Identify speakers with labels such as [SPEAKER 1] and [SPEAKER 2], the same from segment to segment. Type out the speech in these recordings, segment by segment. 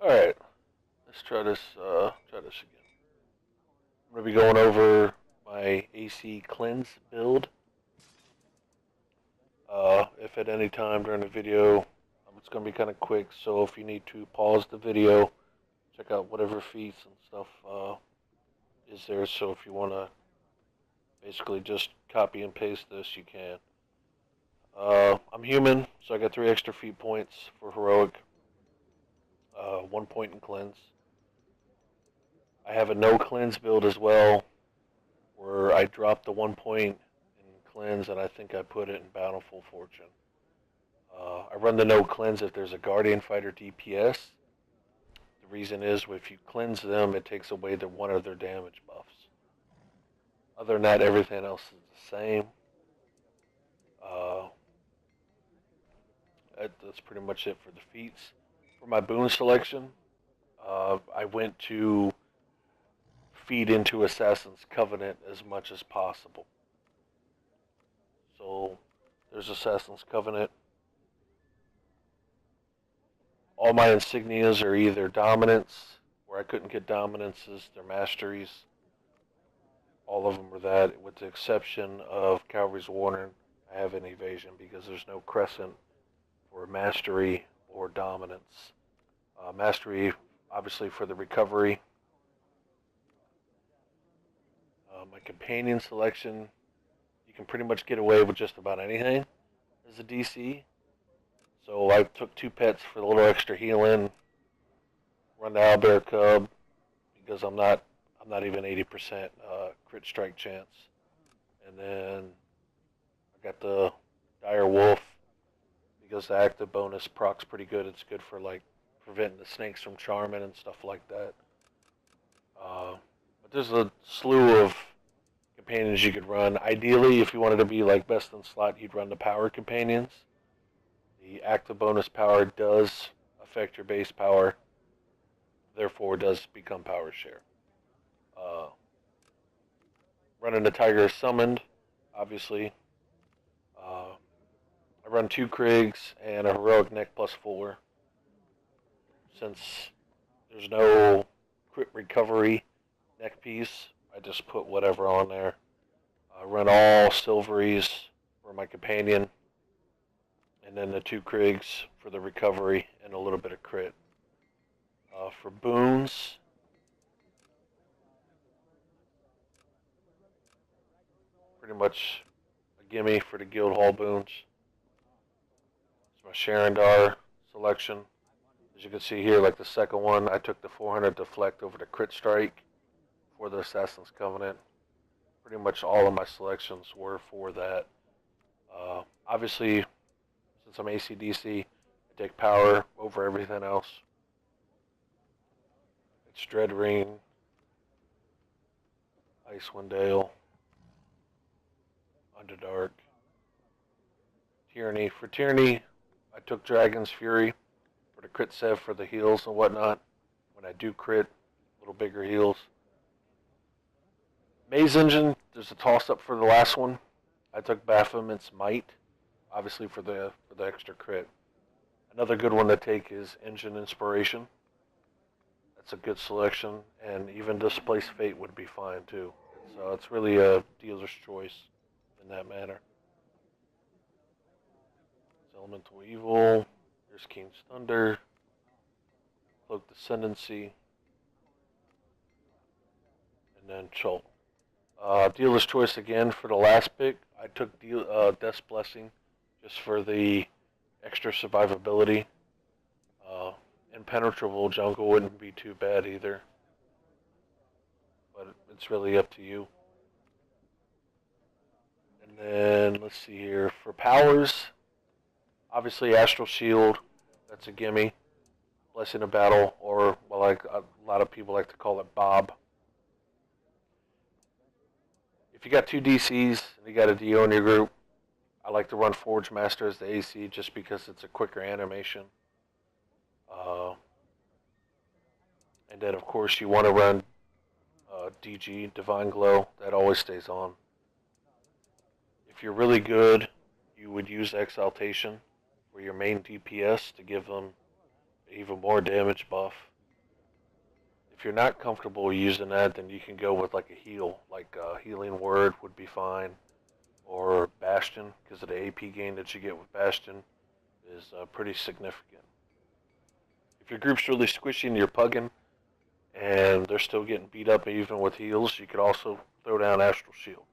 [SPEAKER 1] Alright, let's try this again. I'm going to be going over my AC cleanse build. If at any time during the video, it's going to be kind of quick, so if you need to pause the video, check out whatever feats and stuff is there, so if you want to basically just copy and paste this, you can. I'm human, so I got 3 extra feat points for heroic, 1 point in cleanse. I have a no cleanse build as well, where I dropped the 1 point in cleanse, and I think I put it in Bountiful Fortune. I run the no cleanse if there's a Guardian Fighter DPS. The reason is, if you cleanse them, it takes away one of their damage buffs. Other than that, everything else is the same. That's pretty much it for the feats. For my boon selection, I went to feed into Assassin's Covenant as much as possible. So there's Assassin's Covenant. All my insignias are either dominance, where I couldn't get dominances, they're masteries. All of them are that, with the exception of Calvary's Warning. I have an evasion because there's no crescent for mastery or dominance. Mastery, obviously, for the recovery. My companion selection, you can pretty much get away with just about anything as a DC. So I took 2 pets for the little extra healing. Run the Owlbear Cub because I'm not even 80% crit strike chance. And then I got the Dire Wolf because the active bonus proc's pretty good. It's good for like preventing the snakes from charming and stuff like that. But there's a slew of companions you could run. Ideally, if you wanted to be like best in slot, you'd run the power companions. The active bonus power does affect your base power, therefore does become power share. Running the Tiger Summoned, obviously. I run 2 Krigs and a Heroic Neck +4. Since there's no crit recovery neck piece, I just put whatever on there. I run all Silveries for my companion, and then the 2 Krigs for the recovery and a little bit of crit. For boons, pretty much a gimme for the guild hall boons. It's my Sharandar selection. As you can see here, like the second one, I took the 400 deflect over the crit strike for the Assassin's Covenant. Pretty much all of my selections were for that. Obviously, since I'm ACDC, I take power over everything else. It's Dread Ring, Icewind Dale, Underdark, Tyranny. For Tyranny, I took Dragon's Fury for the crit sev for the heals and whatnot. When I do crit, little bigger heals. Maze Engine, there's a toss-up for the last one. I took Baphomet's Might, obviously for the extra crit. Another good one to take is Engine Inspiration. That's a good selection, and even Displace Fate would be fine too. So it's really a dealer's choice in that manner. It's Elemental Evil, there's King's Thunder, Cloaked Ascendancy, and then Chult. Dealer's choice again for the last pick. I took Death's Blessing just for the extra survivability. Impenetrable Jungle wouldn't be too bad either, but it's really up to you. And then let's see here for powers. Obviously, Astral Shield, that's a gimme. Blessing of Battle, or well, like a lot of people like to call it Bob. If you got 2 DCs and you got a DO in your group, I like to run Forge Master as the AC just because it's a quicker animation. And then, of course, you want to run DG, Divine Glow. That always stays on. If you're really good, you would use Exaltation for your main DPS to give them even more damage buff. If you're not comfortable using that, then you can go with like a heal, like a healing word would be fine, or Bastion, because of the AP gain that you get with Bastion is pretty significant. If your group's really squishy and you're pugging, and they're still getting beat up even with heals, you could also throw down Astral Shield.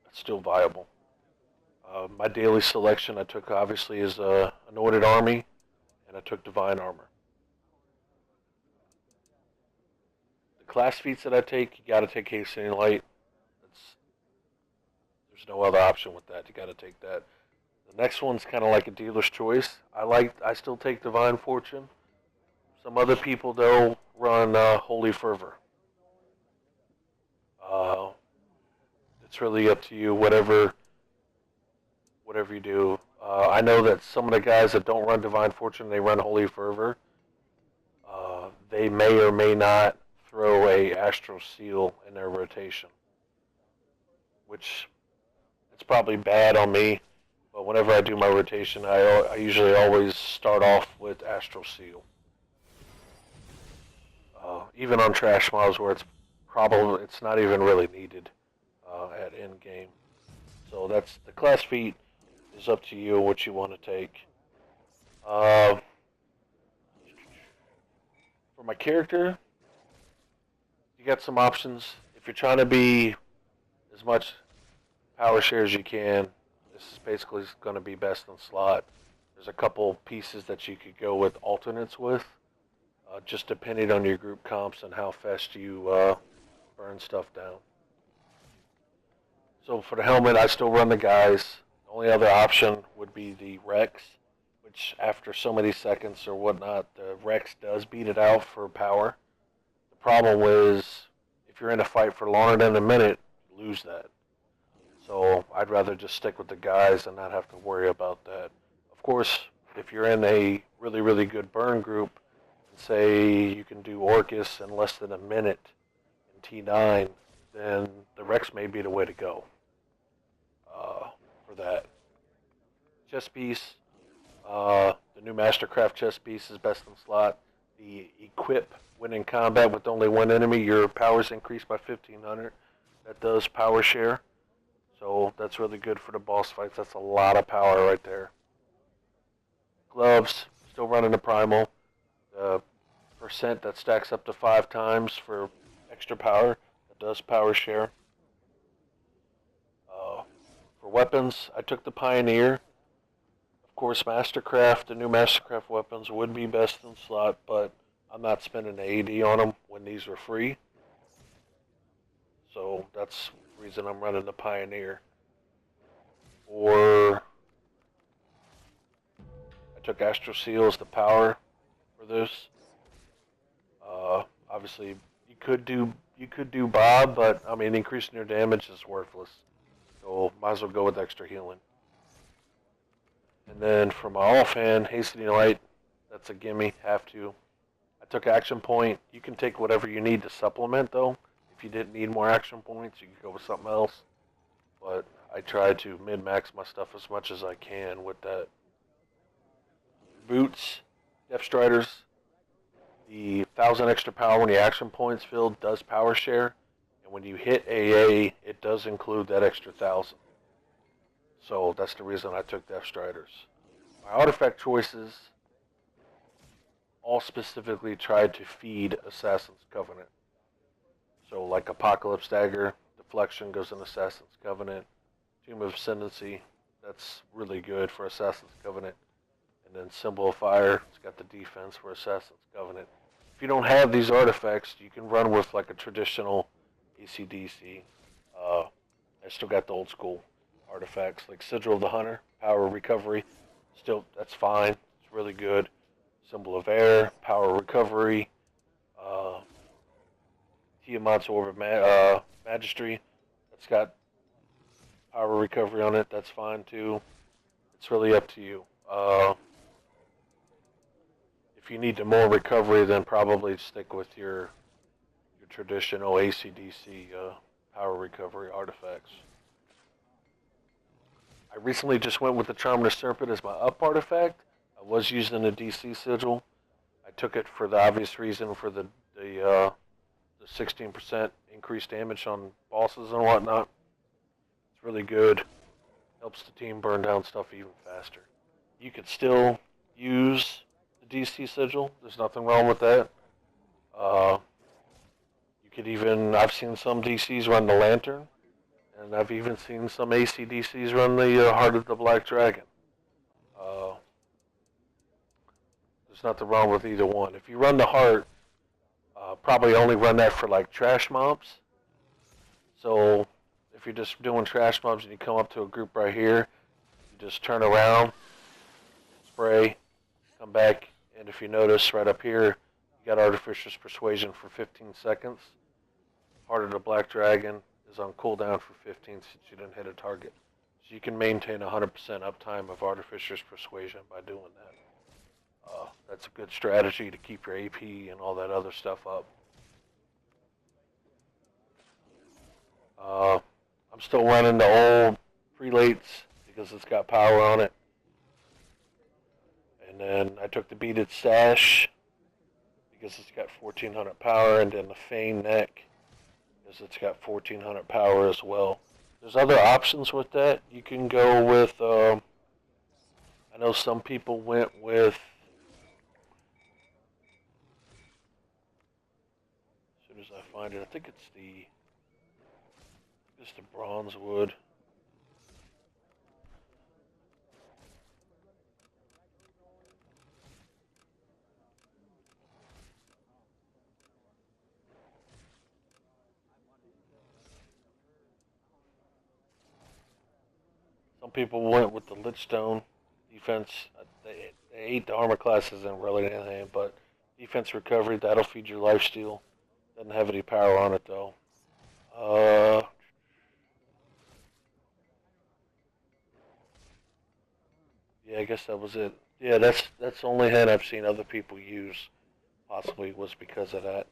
[SPEAKER 1] That's still viable. My daily selection I took obviously is Anointed Army, and I took Divine Armor. The class feats that I take, you gotta take Hastening Light. There's no other option with that. You gotta take that. The next one's kind of like a dealer's choice. I still take Divine Fortune. Some other people though run Holy Fervor. It's really up to you. Whatever you do. I know that some of the guys that don't run Divine Fortune, they run Holy Fervor. They may or may not throw a Astral Seal in their rotation, which it's probably bad on me. But whenever I do my rotation, I usually always start off with Astral Seal. Even on trash models where it's not even really needed at end game. So that's the class feat is up to you what you want to take. For my character, you got some options. If you're trying to be as much power share as you can, this is basically going to be best in slot. There's a couple pieces that you could go with alternates with, just depending on your group comps and how fast you burn stuff down. So for the helmet, I still run the guys. The only other option would be the Rex, which after so many seconds or whatnot, the Rex does beat it out for power. The problem is, if you're in a fight for longer than a minute, you lose that. So I'd rather just stick with the guys and not have to worry about that. Of course, if you're in a really, really good burn group, and say you can do Orcus in less than a minute in T9, then the Rex may be the way to go for that. Chest piece, the new Mastercraft chest piece is best in slot. The equip when in combat with only one enemy, your power's increased by 1500. That does power share. So that's really good for the boss fights. That's a lot of power right there. Gloves, still running the primal. The percent that stacks up to 5 times for extra power. That does power share. For weapons, I took the Pioneer. Of course, Mastercraft, the new Mastercraft weapons would be best in slot, but I'm not spending the AD on them when these are free. So that's the reason I'm running the Pioneer. Or I took Astral Seal as the power for this. Obviously, you could do Bob, but I mean increasing your damage is worthless. So might as well go with extra healing. And then for my offhand, Hastening Light, that's a gimme, have to. I took Action Point. You can take whatever you need to supplement though. If you didn't need more action points, you could go with something else. But I try to min-max my stuff as much as I can with that. Boots, Depth Striders, the 1000 extra power when your action points filled does power share. And when you hit AA, it does include that extra 1000. So that's the reason I took Depth Striders. My artifact choices all specifically tried to feed Assassin's Covenant. So like Apocalypse Dagger, Deflection goes in Assassin's Covenant. Tomb of Ascendancy, that's really good for Assassin's Covenant. And then Symbol of Fire, it's got the defense for Assassin's Covenant. If you don't have these artifacts, you can run with like a traditional ACDC. I still got the old school artifacts like Sigil of the Hunter, Power Recovery. Still, that's fine. It's really good. Symbol of Air, Power Recovery. Tiamat's Orb of Magistry. That's got Power Recovery on it. That's fine too. It's really up to you. If you need more recovery, then probably stick with your traditional ACDC Power Recovery artifacts. I recently just went with the Charm of the Serpent as my up artifact. I was using the DC Sigil. I took it for the obvious reason for the the 16% increased damage on bosses and whatnot. It's really good. Helps the team burn down stuff even faster. You could still use the DC sigil. There's nothing wrong with that. You could even, I've seen some DCs run the Lantern, and I've even seen some AC/DCs run the Heart of the Black Dragon. There's nothing wrong with either one. If you run the Heart, probably only run that for like trash mobs. So if you're just doing trash mobs and you come up to a group right here, you just turn around, spray, come back, and if you notice right up here, you got Artificer's Persuasion for 15 seconds. Heart of the Black Dragon is on cooldown for 15 since you didn't hit a target. So you can maintain 100% uptime of Artificer's Persuasion by doing that. That's a good strategy to keep your AP and all that other stuff up. I'm still running the old prelates because it's got power on it. And then I took the beaded sash because it's got 1400 power, and then the Fane neck because it's got 1400 power as well. There's other options with that. You can go with, I know some people went with, as soon as I find it, I think it's the bronze wood. Some people went with the Lichstone defense. They ate the armor classes and really anything, but defense recovery, that'll feed your lifesteal. Doesn't have any power on it though. Yeah, I guess that was it. Yeah, that's the only hand I've seen other people use. Possibly was because of that.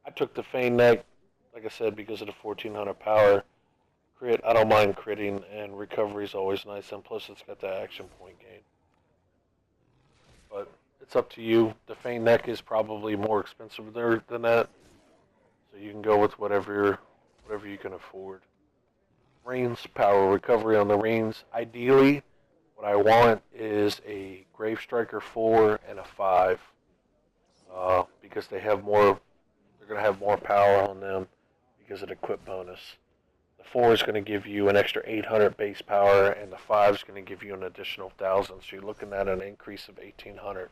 [SPEAKER 1] I took the Fane neck, like I said, because of the 1400 power. Crit, I don't mind critting, and recovery is always nice, and plus it's got that action point gain. But it's up to you. The Fane neck is probably more expensive there than that, so you can go with whatever you can afford. Reigns, power recovery on the Reigns. Ideally, what I want is a Grave Striker 4 and a 5, because they have more. They're going to have more power on them because of the equip bonus. The 4 is going to give you an extra 800 base power, and the 5 is going to give you an additional 1,000. So you're looking at an increase of 1,800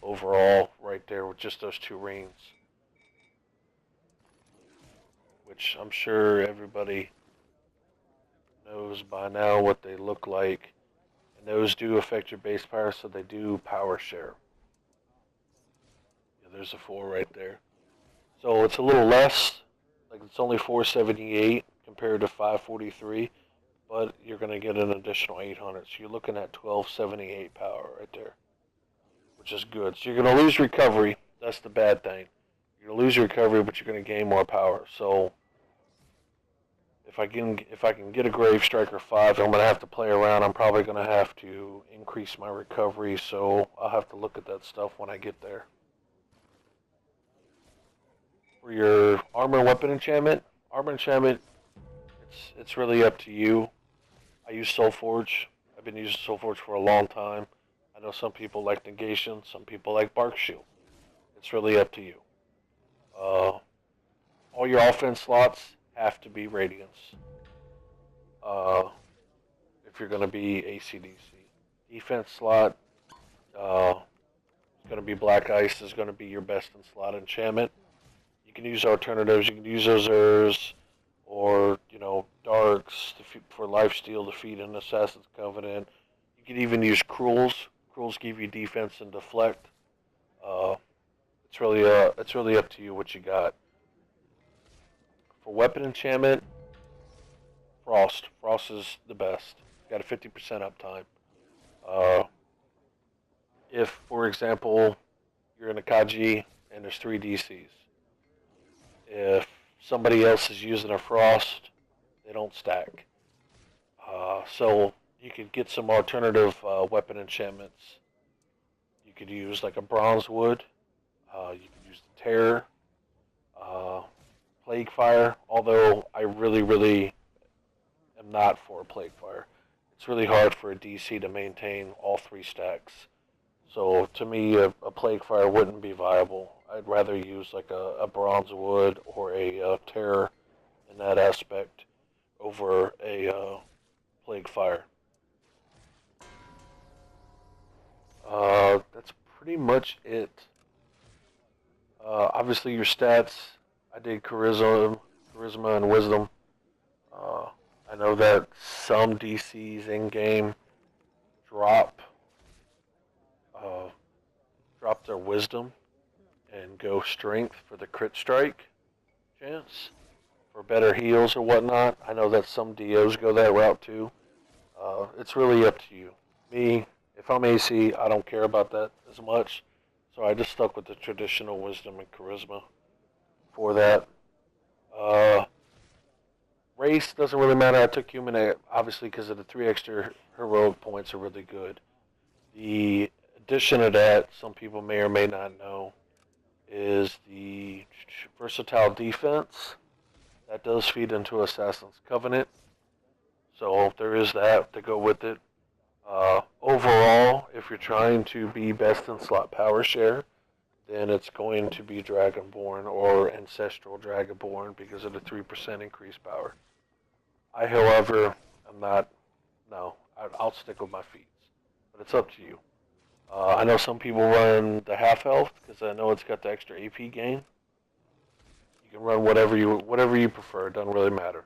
[SPEAKER 1] overall right there with just those two rings, which I'm sure everybody knows by now what they look like. And those do affect your base power, so they do power share. Yeah, there's a 4 right there. So it's a little less, like it's only 478 compared to 543, but you're going to get an additional 800. So you're looking at 1278 power right there, which is good. So you're going to lose recovery. That's the bad thing. You're going to lose recovery, but you're going to gain more power. So if I can get a Grave Striker 5, I'm going to have to play around. I'm probably going to have to increase my recovery, so I'll have to look at that stuff when I get there. For your armor and weapon enchantment, it's really up to you. I use Soulforge. I've been using Soulforge for a long time. I know some people like Negation, some people like Bark Shield. It's really up to you. All your offense slots have to be Radiance. If you're going to be AC/DC. Defense slot, it's going to be Black Ice is going to be your best in slot enchantment. You can use alternatives. You can use Ozers or, Darks for lifesteal, defeat an Assassin's Covenant. You can even use Cruels. Cruels give you defense and deflect. It's really up to you what you got. For weapon enchantment, Frost. Frost is the best. Got a 50% uptime. If, for example, you're in a Kaji and there's 3 DCs, if somebody else is using a Frost, they don't stack. So you could get some alternative weapon enchantments. You could use like a Bronze Wood. You could use the Terror, uh, Plague Fire, although I really am not for a Plague Fire. It's really hard for a DC to maintain all three stacks. So to me, a Plague Fire wouldn't be viable. I'd rather use like a Bronze Wood or a Terror in that aspect over a Plague Fire. That's pretty much it. Obviously, your stats. I did charisma and wisdom. Uh, I know that some DCs in game drop uh, drop their wisdom and go strength for the crit strike chance for better heals or whatnot. I know that some DOs go that route too. It's really up to you. Me, if I'm AC, I don't care about that as much, so I just stuck with the traditional wisdom and charisma for that. Uh, Race doesn't really matter. I took human obviously because of the 3 extra heroic points are really good. The addition of that, some people may or may not know, is the versatile defense. That does feed into Assassin's Covenant. So there is that to go with it. Overall, if you're trying to be best in slot power share, then it's going to be Dragonborn or Ancestral Dragonborn because of the 3% increased power. I, however, am not. No, I'll stick with my feats, but it's up to you. I know some people run the half health because I know it's got the extra AP gain. You can run whatever you prefer. It doesn't really matter.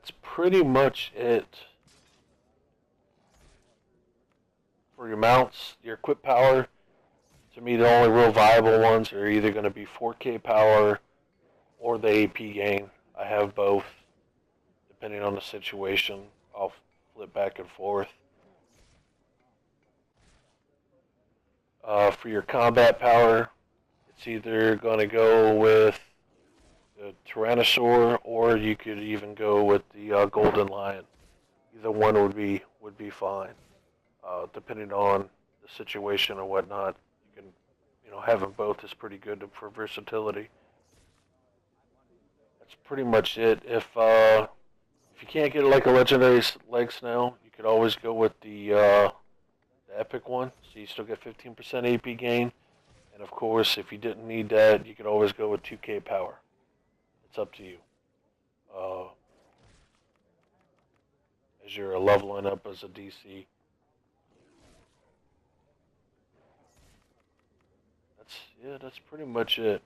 [SPEAKER 1] That's pretty much it for your mounts. Your equip power. To me, the only real viable ones are either going to be 4K power or the AP gain. I have both, depending on the situation. I'll flip back and forth. For your combat power, it's either going to go with the Tyrannosaur, or you could even go with the Golden Lion. Either one would be fine, depending on the situation or whatnot. You can, having both is pretty good for versatility. That's pretty much it. If you can't get like a legendary leg snail, you could always go with the epic one. So you still get 15% AP gain. And of course, if you didn't need that, you could always go with 2K power. It's up to you. As you're leveling up as a DC. That's pretty much it.